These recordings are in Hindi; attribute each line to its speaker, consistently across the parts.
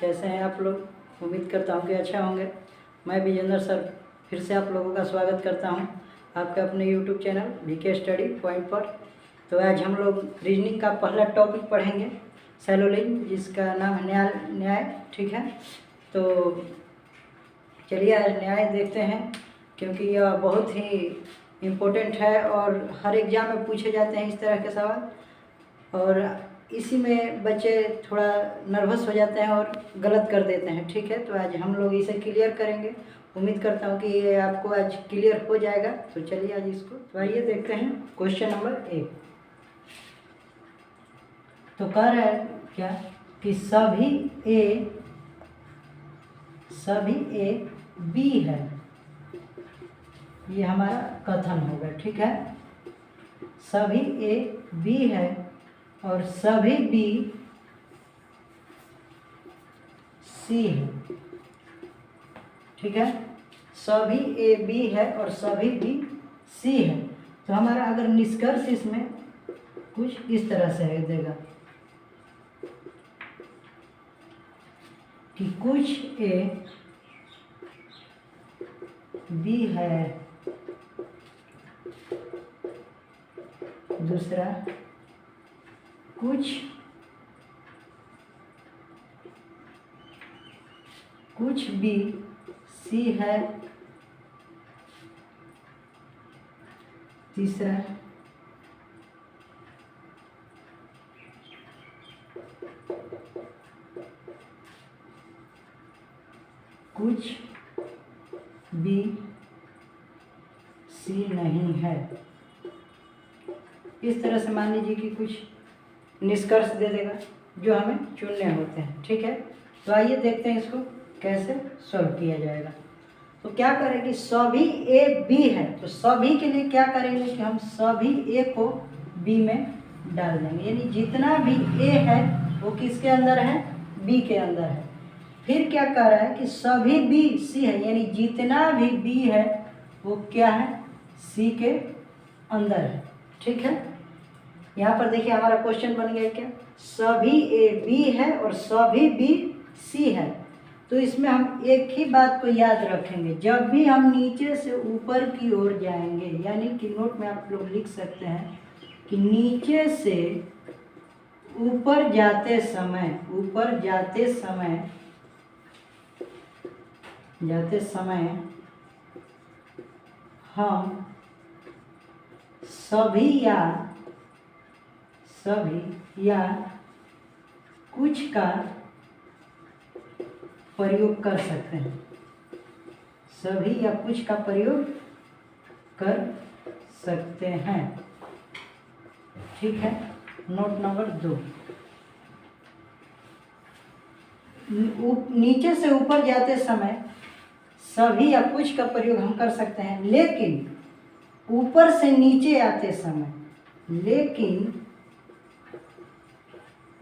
Speaker 1: कैसे हैं आप लोग? उम्मीद करता हूँ कि अच्छा होंगे। मैं विजेंद्र सर फिर से आप लोगों का स्वागत करता हूँ आपके अपने YouTube channel VK study point पर। तो आज हम लोग रीजनिंग का पहला टॉपिक पढ़ेंगे, सैलोलिज्म, जिसका नाम है न्याय। ठीक है, तो चलिए आज न्याय देखते हैं, क्योंकि यह बहुत ही इम्पोर्टेंट है और हर एग्ज़ाम में पूछे जाते हैं इस तरह के सवाल, और इसी में बच्चे थोड़ा नर्वस हो जाते हैं और गलत कर देते हैं। ठीक है, तो आज हम लोग इसे क्लियर करेंगे। उम्मीद करता हूँ कि ये आपको आज क्लियर हो जाएगा। तो चलिए आज इसको तो आइए देखते हैं क्वेश्चन नंबर 1। तो कह रहा है क्या कि सभी ए बी है, ये हमारा कथन होगा। ठीक है, सभी ए बी है और सभी बी सी है। ठीक है, सभी ए बी है और सभी बी सी है। तो हमारा अगर निष्कर्ष इसमें कुछ इस तरह से है देगा कि कुछ ए बी है, दूसरा कुछ बी सी है, तीसरा कुछ बी सी नहीं है। इस तरह से मान लीजिए कि कुछ निष्कर्ष दे देगा जो हमें चुनने होते हैं। ठीक है, तो आइए देखते हैं इसको कैसे सॉल्व किया जाएगा। तो क्या करें कि सभी ए बी है, तो सभी के लिए क्या करेंगे कि हम सभी ए को बी में डाल देंगे, यानी जितना भी ए है वो किसके अंदर है? बी के अंदर है। फिर क्या कर रहा है कि सभी बी सी है, यानी जितना भी बी है वो क्या है? सी के अंदर है। ठीक है, यहाँ पर देखिए हमारा क्वेश्चन बन गया क्या, सभी ए बी है और सभी बी सी है। तो इसमें हम एक ही बात को याद रखेंगे, जब भी हम नीचे से ऊपर की ओर जाएंगे, यानी कि नोट में आप लोग लिख सकते हैं कि नीचे से ऊपर जाते समय हम सभी या कुछ का प्रयोग कर सकते हैं, सभी या कुछ का प्रयोग कर सकते हैं। ठीक है, नोट नंबर 2, नीचे से ऊपर जाते समय सभी या कुछ का प्रयोग हम कर सकते हैं, लेकिन ऊपर से नीचे आते समय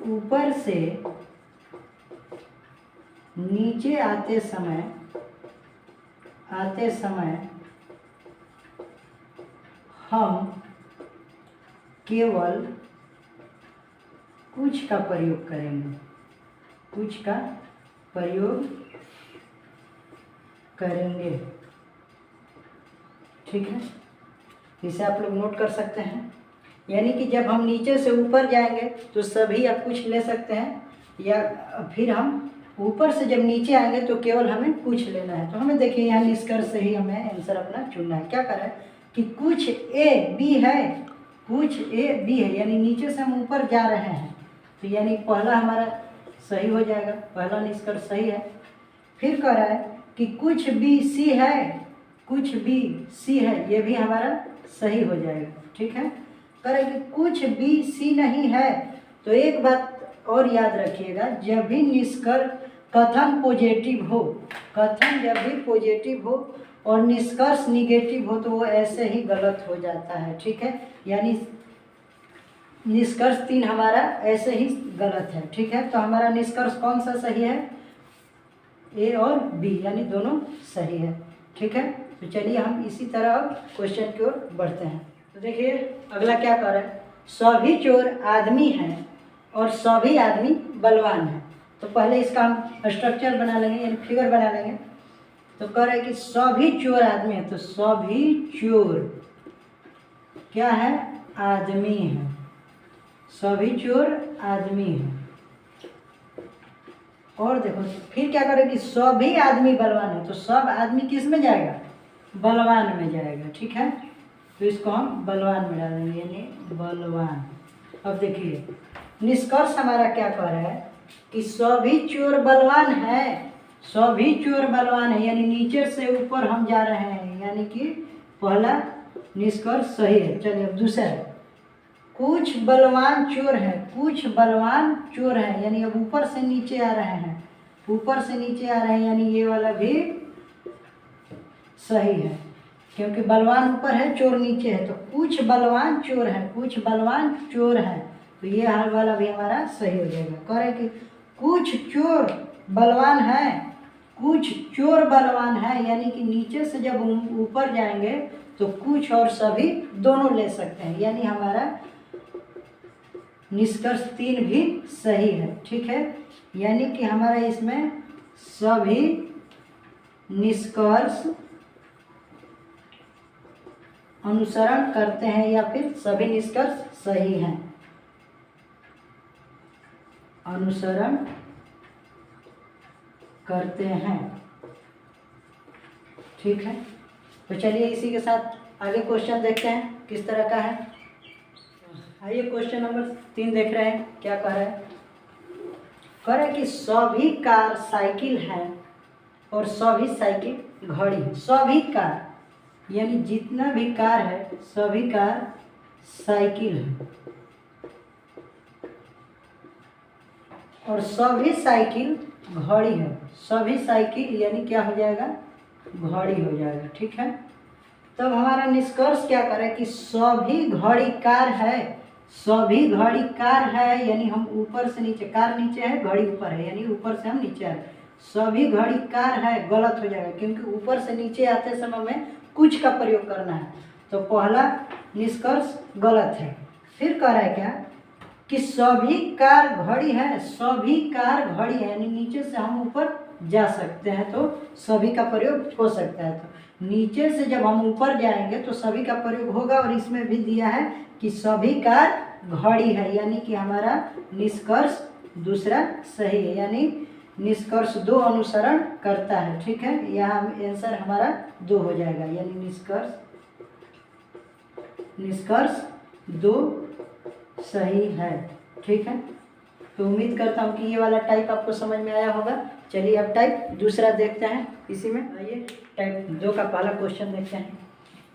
Speaker 1: ऊपर से नीचे आते समय हम केवल कुछ का प्रयोग करेंगे, ठीक है, इसे आप लोग नोट कर सकते हैं। यानी कि जब हम नीचे से ऊपर जाएंगे तो सभी या कुछ ले सकते हैं, या फिर हम ऊपर से जब नीचे आएंगे तो केवल हमें कुछ लेना है। तो हमें देखिए यहाँ निष्कर्ष से ही हमें आंसर अपना चुनना है। क्या करें कि कुछ ए बी है, यानी नीचे से हम ऊपर जा रहे हैं, तो यानी पहला हमारा सही हो जाएगा, पहला निष्कर्ष सही है। फिर कह रहा है कि कुछ बी सी है, ये भी हमारा सही हो जाएगा। ठीक है, कह रहा है कि कुछ बी सी नहीं है। तो एक बात और याद रखिएगा, जब भी कथन पॉजिटिव हो और निष्कर्ष निगेटिव हो तो वो ऐसे ही गलत हो जाता है। ठीक है, यानी निष्कर्ष 3 हमारा ऐसे ही गलत है। ठीक है, तो हमारा निष्कर्ष कौन सा सही है? ए और बी, यानी दोनों सही है। ठीक है, तो चलिए हम इसी तरह क्वेश्चन की ओर बढ़ते हैं। तो देखिए अगला क्या कर रहा है, सभी चोर आदमी हैं और सभी आदमी बलवान हैं। तो पहले इसका हम स्ट्रक्चर बना लेंगे यानी फिगर बना लेंगे। तो कह रहे हैं कि सभी चोर आदमी है, तो सभी चोर क्या है, आदमी है, सभी चोर आदमी है। और देखो फिर क्या करें कि सभी आदमी बलवान है, तो सब आदमी किस में जाएगा, बलवान में जाएगा, ठीक है। तो इसको हम बलवान में डालेंगे यानी बलवान। अब देखिए निष्कर्ष हमारा क्या कह रहा है कि सभी चोर बलवान है, सभी चोर बलवान है, यानी नीचे से ऊपर हम जा रहे हैं, यानी कि पहला निष्कर्ष सही है। चलिए अब दूसरा है, कुछ बलवान चोर है, कुछ बलवान चोर है, यानी अब ऊपर से नीचे आ रहे हैं, ऊपर से नीचे आ रहे हैं, यानी ये वाला भी सही है, क्योंकि बलवान ऊपर है चोर नीचे है। तो कुछ बलवान चोर है, कुछ बलवान चोर है, तो ये हाल वाला भी हमारा सही हो जाएगा। कह रहे कि कुछ चोर बलवान है, कुछ चोर बलवान है, यानी कि नीचे से जब ऊपर जाएंगे तो कुछ और सभी दोनों ले सकते हैं, यानी हमारा निष्कर्ष 3 भी सही है, ठीक है। यानी कि हमारा इसमें सभी निष्कर्ष अनुसरण करते हैं या फिर सभी निष्कर्ष सही हैं, अनुसरण करते हैं, ठीक है। तो चलिए इसी के साथ आगे क्वेश्चन देखते हैं किस तरह का है। आइए क्वेश्चन नंबर 3 देख रहे हैं, क्या कह रहा है। कह रहा है कि सभी कार साइकिल है और सभी साइकिल घड़ी है। सभी कार यानी जितना भी कार है सभी कार साइकिल है और सभी साइकिल घड़ी है। सभी साइकिल यानी क्या हो जाएगा, घड़ी हो जाएगा, ठीक है। तब हमारा निष्कर्ष क्या करे कि सभी घड़ी कार है, सभी घड़ी कार है, यानी हम ऊपर से नीचे, कार नीचे है घड़ी ऊपर है, यानी ऊपर से हम नीचे आए, सभी घड़ी कार है, गलत हो जाएगा, क्योंकि ऊपर से नीचे आते समय में कुछ का प्रयोग करना है, तो पहला निष्कर्ष गलत है। फिर कह रहा है क्या कि सभी कार घड़ी है, सभी कार घड़ी है, यानी नीचे से हम ऊपर जा सकते हैं तो सभी का प्रयोग हो सकता है। तो नीचे से जब हम ऊपर जाएंगे तो सभी का प्रयोग होगा, और इसमें भी दिया है कि सभी कार घड़ी है, यानी कि हमारा निष्कर्ष दूसरा सही है, यानी निष्कर्ष 2 अनुसरण करता है, ठीक है। यहाँ आंसर हमारा 2 हो जाएगा, यानी निष्कर्ष 2 सही है, ठीक है। तो उम्मीद करता हूँ कि ये वाला टाइप आपको समझ में आया होगा। चलिए अब टाइप दूसरा देखते हैं इसी में। आइए टाइप 2 का पहला क्वेश्चन देखते हैं।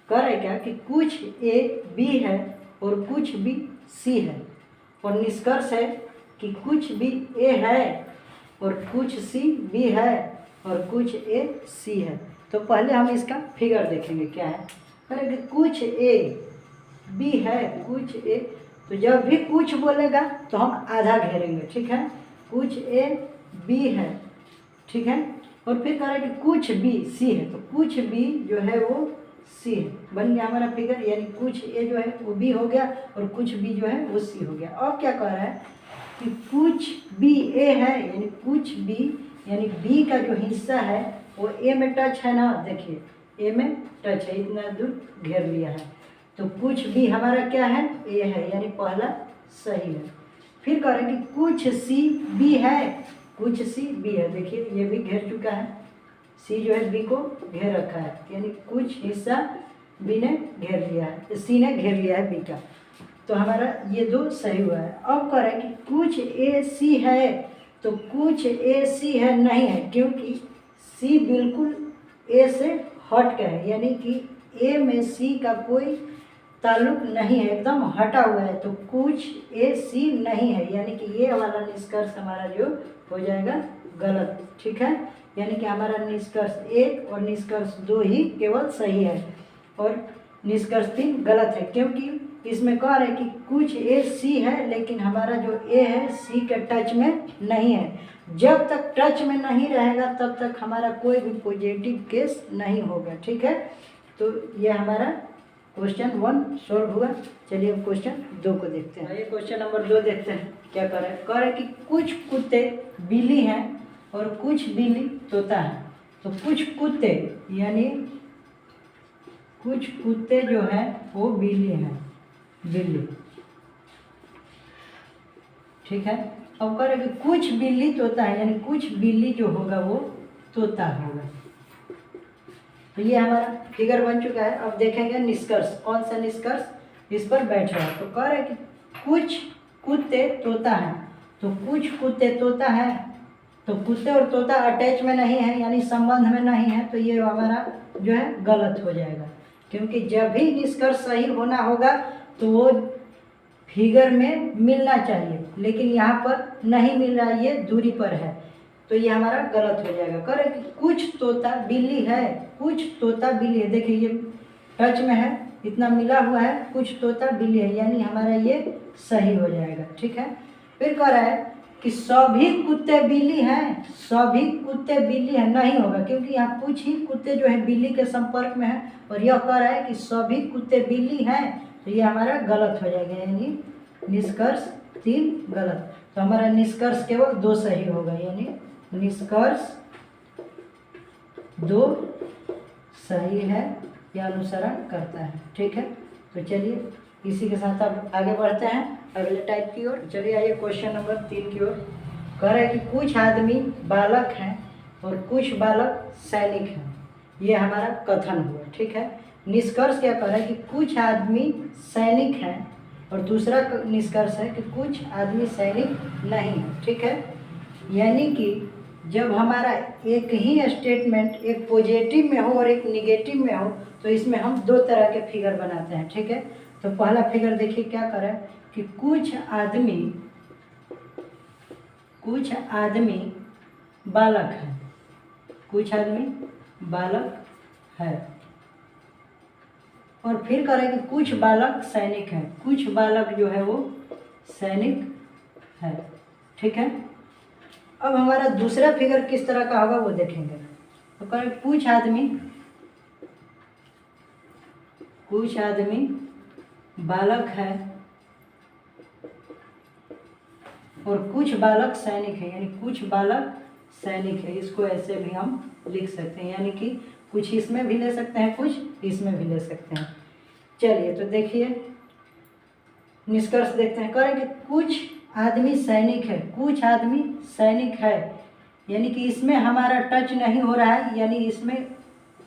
Speaker 1: कह रहे क्या कि कुछ ए बी है और कुछ बी सी है, और निष्कर्ष है कि कुछ बी ए है और कुछ सी बी है और कुछ ए सी है। तो पहले हम इसका फिगर देखेंगे क्या है। कह रहे कि कुछ ए बी है, कुछ ए, तो जब भी कुछ बोलेगा तो हम आधा घेरेंगे, ठीक है। कुछ ए बी है, ठीक है। और फिर कह रहा है कि कुछ बी सी है, तो कुछ बी जो है वो सी है, बन गया हमारा फिगर, यानी कुछ ए जो है वो बी हो गया और कुछ बी जो है वो सी हो गया। और क्या कह रहा है कि कुछ बी ए है, यानी कुछ बी, यानी बी का जो हिस्सा है वो ए में टच है ना, देखिए ए में टच है, इतना दूर घेर लिया है, तो कुछ भी हमारा क्या है, ए है, यानी पहला सही है। फिर कह रहे हैं कि कुछ सी बी है, कुछ सी बी है, देखिए ये भी घेर चुका है, सी जो है बी को घेर रखा है, यानी कुछ हिस्सा बी ने घेर लिया है, सी ने घेर लिया है बी का, तो हमारा ये 2 सही हुआ है। अब कह रहे हैं कि कुछ ए सी है, तो कुछ ए सी है नहीं है, क्योंकि सी बिल्कुल ए से हट के है, यानी कि ए में सी का कोई ताल्लुक नहीं है, एकदम हटा हुआ है, तो कुछ ए सी नहीं है, यानी कि ये वाला निष्कर्ष हमारा जो हो जाएगा गलत, ठीक है। यानी कि हमारा निष्कर्ष 1 और निष्कर्ष 2 ही केवल सही है और निष्कर्ष 3 गलत है, क्योंकि इसमें कह रहे हैं कि कुछ ए सी है, लेकिन हमारा जो ए है सी के टच में नहीं है। जब तक टच में नहीं रहेगा तब तक हमारा कोई भी पॉजिटिव केस नहीं होगा, ठीक है। तो ये हमारा क्वेश्चन 1 सॉल्व हुआ। चलिए अब क्वेश्चन 2 को देखते हैं। ये क्वेश्चन नंबर 2 देखते हैं क्या कह रहा है कि कुछ कुत्ते बिल्ली हैं और कुछ बिल्ली तोता है। तो कुछ कुत्ते यानी कुछ कुत्ते जो हैं वो बिल्ली हैं, बिल्ली, ठीक है। अब कह रहे कि कुछ बिल्ली तोता है, यानी कुछ बिल्ली जो होगा वो तोता होगा। तो ये हमारा फिगर बन चुका है। अब देखेंगे निष्कर्ष, कौन सा निष्कर्ष इस पर बैठ रहा है। तो कह रहे कि कुछ कुत्ते तोता है, तो कुछ कुत्ते तोता है, तो कुत्ते और तोता अटैच में नहीं है, यानी संबंध में नहीं है, तो ये हमारा जो है गलत हो जाएगा। क्योंकि जब भी निष्कर्ष सही होना होगा तो वो फिगर में मिलना चाहिए, लेकिन यहाँ पर नहीं मिल रहा है, ये दूरी पर है, तो ये हमारा गलत हो जाएगा। करें कि कुछ तोता बिल्ली है, कुछ तोता बिल्ली है, देखिए ये टच में है, इतना मिला हुआ है, कुछ तोता बिल्ली है, यानी हमारा ये सही हो जाएगा, ठीक है। फिर कह रहा है कि सभी कुत्ते बिल्ली हैं, सभी कुत्ते बिल्ली हैं, नहीं होगा, क्योंकि यहाँ कुछ ही कुत्ते जो है बिल्ली के संपर्क में है, और यह कह रहा है कि सभी कुत्ते बिल्ली हैं, तो ये हमारा गलत हो जाएगा, यानी निष्कर्ष 3 गलत। तो हमारा निष्कर्ष केवल 2 सही होगा, यानी निष्कर्ष 2 सही है या अनुसरण करता है, ठीक है। तो चलिए इसी के साथ अब आगे बढ़ते हैं अगले टाइप की ओर। चलिए आइए क्वेश्चन नंबर 3 की ओर। कह रहा है कि कुछ आदमी बालक हैं और कुछ बालक सैनिक हैं, ये हमारा कथन हुआ, ठीक है। निष्कर्ष क्या कह रहा है कि कुछ आदमी सैनिक हैं, और दूसरा निष्कर्ष है कि कुछ आदमी सैनिक नहीं है, ठीक है। यानी कि जब हमारा एक ही स्टेटमेंट एक पॉजिटिव में हो और एक निगेटिव में हो, तो इसमें हम 2 तरह के फिगर बनाते हैं, ठीक है। तो पहला फिगर देखिए क्या कर रहा है कि कुछ आदमी बालक है, कुछ आदमी बालक है, और फिर कह रहे हैं कि कुछ बालक सैनिक है, कुछ बालक जो है वो सैनिक है, ठीक है। अब हमारा दूसरा फिगर किस तरह का होगा वो देखेंगे। तो कह रहे हैं कुछ आदमी बालक है और कुछ बालक सैनिक है, यानी कुछ बालक सैनिक है, इसको ऐसे भी हम लिख सकते हैं, यानी कि कुछ इसमें भी ले सकते हैं, कुछ इसमें भी ले सकते हैं। चलिए तो देखिए निष्कर्ष देखते हैं। करें कि कुछ आदमी सैनिक है, कुछ आदमी सैनिक है, यानी कि इसमें हमारा टच नहीं हो रहा है, यानी इसमें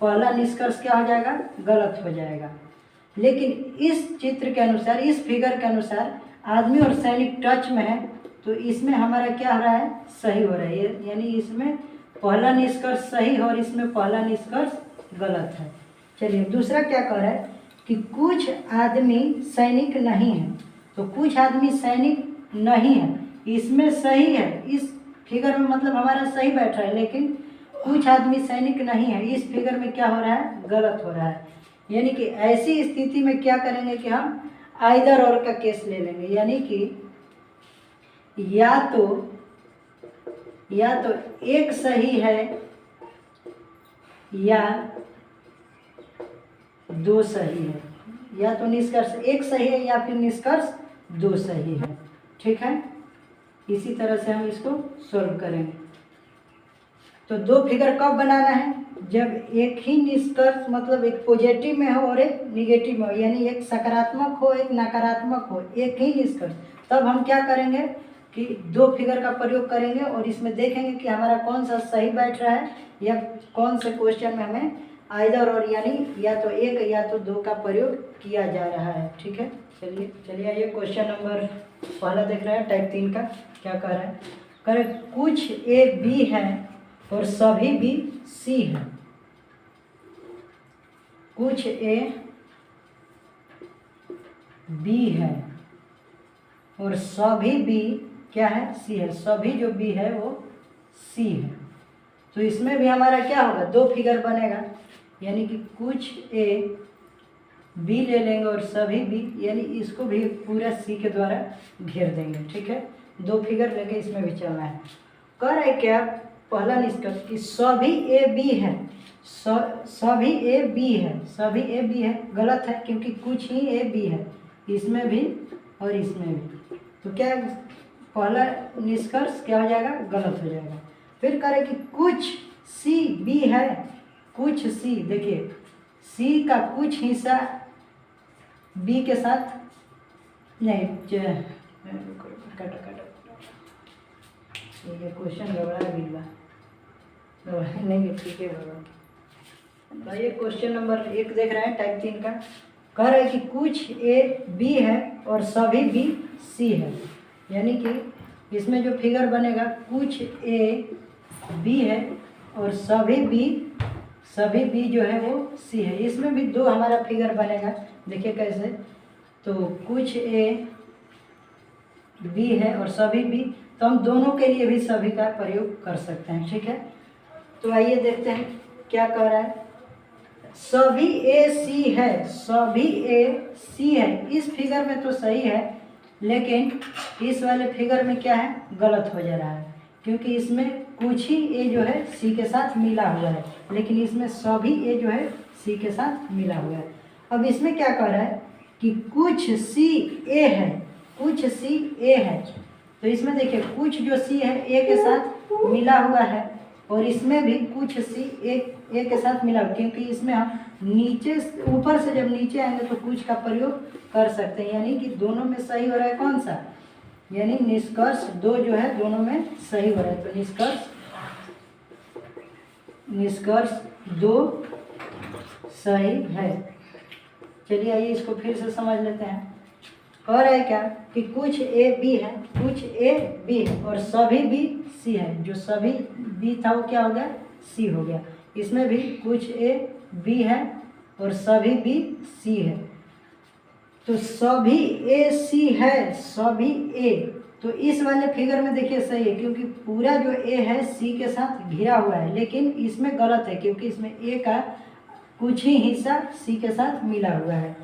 Speaker 1: पहला निष्कर्ष क्या हो जाएगा, गलत हो जाएगा। लेकिन इस चित्र के अनुसार, इस फिगर के अनुसार आदमी और सैनिक टच में है, तो इसमें हमारा क्या हो रहा है, सही हो रहा है, यानी इसमें पहला निष्कर्ष सही है और इसमें पहला निष्कर्ष गलत है। चलिए दूसरा क्या कह रहा है कि कुछ आदमी सैनिक नहीं है, तो कुछ आदमी सैनिक नहीं है, इसमें सही है, इस फिगर में मतलब हमारा सही बैठ रहा है, लेकिन कुछ आदमी सैनिक नहीं है, इस फिगर में क्या हो रहा है, गलत हो रहा है। यानी कि ऐसी स्थिति में क्या करेंगे कि हम आइदर और का केस ले लेंगे, यानी कि या तो एक सही है या 2 सही है, या तो निष्कर्ष एक सही है या फिर निष्कर्ष 2 सही है, ठीक है। इसी तरह से हम इसको सॉल्व करेंगे। तो 2 फिगर कब बनाना है, जब एक ही निष्कर्ष मतलब एक पॉजिटिव में हो और एक निगेटिव में हो, यानी एक सकारात्मक हो एक नकारात्मक हो, एक ही निष्कर्ष, तब हम क्या करेंगे कि 2 फिगर का प्रयोग करेंगे और इसमें देखेंगे कि हमारा कौन सा सही बैठ रहा है या कौन से क्वेश्चन में हमें आइदर और यानी या तो 1 या तो 2 का प्रयोग किया जा रहा है, ठीक है। चलिए ये क्वेश्चन नंबर पहला देख रहे हैं टाइप 3 का। क्या कह रहा है, कह कुछ ए बी है और सभी बी सी है, कुछ ए बी है और सभी बी क्या है, सी है, सभी जो बी है वो सी है। तो इसमें भी हमारा क्या होगा, 2 फिगर बनेगा, यानी कि कुछ ए बी ले लेंगे और सभी बी, यानी इसको भी पूरा सी के द्वारा घेर देंगे, ठीक है। 2 फिगर लेके इसमें भी चलना है। कह रहा है क्या, पहला निष्कर्ष कि सभी ए बी है, सभी ए बी है, सभी ए बी है, गलत है क्योंकि कुछ ही ए बी है, इसमें भी और इसमें भी। तो क्या पहला निष्कर्ष क्या हो जाएगा, गलत हो जाएगा। फिर करें कि कुछ सी बी है, कुछ सी, देखिए सी का कुछ हिस्सा बी के साथ नहीं, ये क्वेश्चन गड़बड़ा भी नहीं, ठीक है बाबा। तो ये क्वेश्चन नंबर 1 देख रहे हैं टाइप 3 का। कह रहे हैं कि कुछ ए बी है और सभी बी सी है, यानी कि इसमें जो फिगर बनेगा कुछ ए बी है और सभी बी जो है वो सी है। इसमें भी 2 हमारा फिगर बनेगा, देखिए कैसे। तो कुछ ए बी है और सभी बी, तो हम दोनों के लिए भी सभी का प्रयोग कर सकते हैं, ठीक है। तो आइए देखते हैं क्या कह रहा है। सभी ए सी है, सभी ए सी है, इस फिगर में तो सही है, लेकिन इस वाले फिगर में क्या है, गलत हो जा रहा है, क्योंकि इसमें कुछ ही ए जो है सी के साथ मिला हुआ है, लेकिन इसमें सभी ए जो है सी के साथ मिला हुआ है। अब इसमें क्या कह रहा है कि कुछ सी ए है, कुछ सी ए है, तो इसमें देखिए कुछ जो सी है ए के साथ मिला हुआ है और इसमें भी कुछ सी ए के साथ मिला हुआ, क्योंकि इसमें हम नीचे ऊपर से जब नीचे आएंगे तो कुछ का प्रयोग कर सकते हैं, यानी कि दोनों में सही हो रहा है कौन सा, यानी निष्कर्ष 2 जो है दोनों में सही हो रहा है। तो निष्कर्ष 2 सही है। चलिए आइए इसको फिर से समझ लेते हैं। कह रहा है क्या कि कुछ ए बी है, कुछ ए बी है और सभी बी सी है, जो सभी बी था वो क्या हो गया, सी हो गया। इसमें भी कुछ ए बी है और सभी बी सी है, तो सभी ए सी है, सभी ए, तो इस वाले फिगर में देखिए सही है, क्योंकि पूरा जो ए है सी के साथ घिरा हुआ है, लेकिन इसमें गलत है क्योंकि इसमें ए का कुछ ही हिस्सा सी के साथ मिला हुआ है।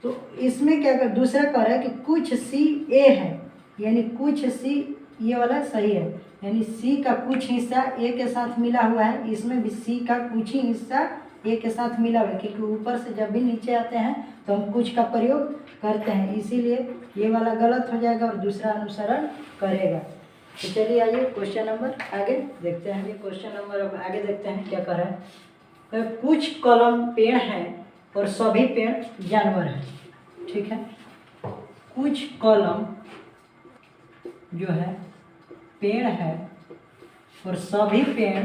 Speaker 1: तो इसमें क्या कर, दूसरा कह रहा है कि कुछ सी ए है, यानी कुछ सी, ये वाला सही है, यानी सी का कुछ हिस्सा ए के साथ मिला हुआ है, इसमें भी सी का कुछ ही हिस्सा ए के साथ मिला हुआ है, क्योंकि ऊपर से जब भी नीचे आते हैं तो हम कुछ का प्रयोग करते हैं, इसीलिए ये वाला गलत हो जाएगा और दूसरा अनुसरण करेगा। तो चलिए आइए क्वेश्चन नंबर आगे देखते हैं। ये क्वेश्चन नंबर अब आगे देखते हैं क्या कर रहा है। कुछ कलम पेड़ हैं और सभी पेड़ जानवर हैं, ठीक है। कुछ कलम जो है पेड़ है और सभी पेड़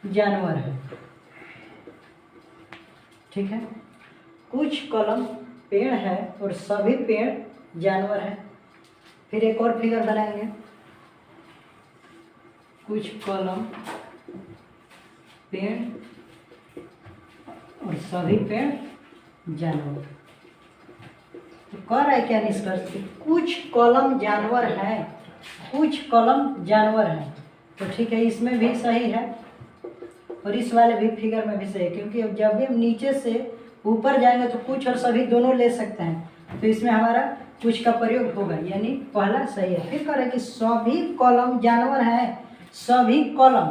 Speaker 1: जानवर है, ठीक है। कुछ कलम पेड़ है और सभी पेड़ जानवर है। फिर एक और फिगर बनाएंगे, कुछ कलम पेड़ और सभी पेड़ जानवर। तो कह रहा है क्या निष्कर्ष कि कुछ कलम जानवर हैं, कुछ कलम जानवर हैं, तो ठीक है, इसमें भी सही है और इस वाले भी फिगर में भी सही है, क्योंकि अब जब भी हम नीचे से ऊपर जाएंगे तो कुछ और सभी दोनों ले सकते हैं, तो इसमें हमारा कुछ का प्रयोग होगा, यानी पहला सही है। फिर कह रहा है कि सभी कलम जानवर हैं, सभी कलम,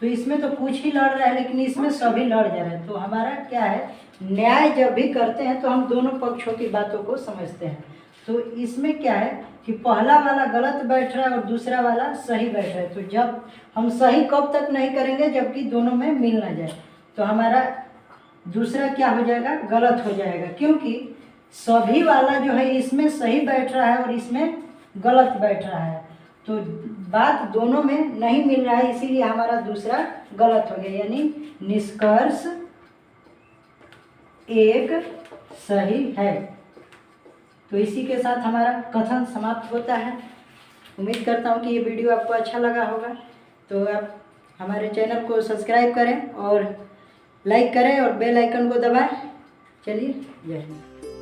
Speaker 1: तो इसमें तो कुछ ही लड़ रहा है लेकिन इसमें सभी लड़ जा रहे हैं, तो हमारा क्या है, न्याय जब भी करते हैं तो हम दोनों पक्षों की बातों को समझते हैं। तो इसमें क्या है कि पहला वाला गलत बैठ रहा है और दूसरा वाला सही बैठ रहा है, तो जब हम सही कब तक नहीं करेंगे जबकि दोनों में मिल ना जाए, तो हमारा दूसरा क्या हो जाएगा, गलत हो जाएगा, क्योंकि सभी वाला जो है इसमें सही बैठ रहा है और इसमें गलत बैठ रहा है, तो बात दोनों में नहीं मिल रहा है, इसीलिए हमारा दूसरा गलत हो गया, यानी निष्कर्ष 1 सही है। तो इसी के साथ हमारा कथन समाप्त होता है। उम्मीद करता हूँ कि ये वीडियो आपको अच्छा लगा होगा, तो आप हमारे चैनल को सब्सक्राइब करें और लाइक करें और बेल आइकन को दबाएं। चलिए, जय हिंद।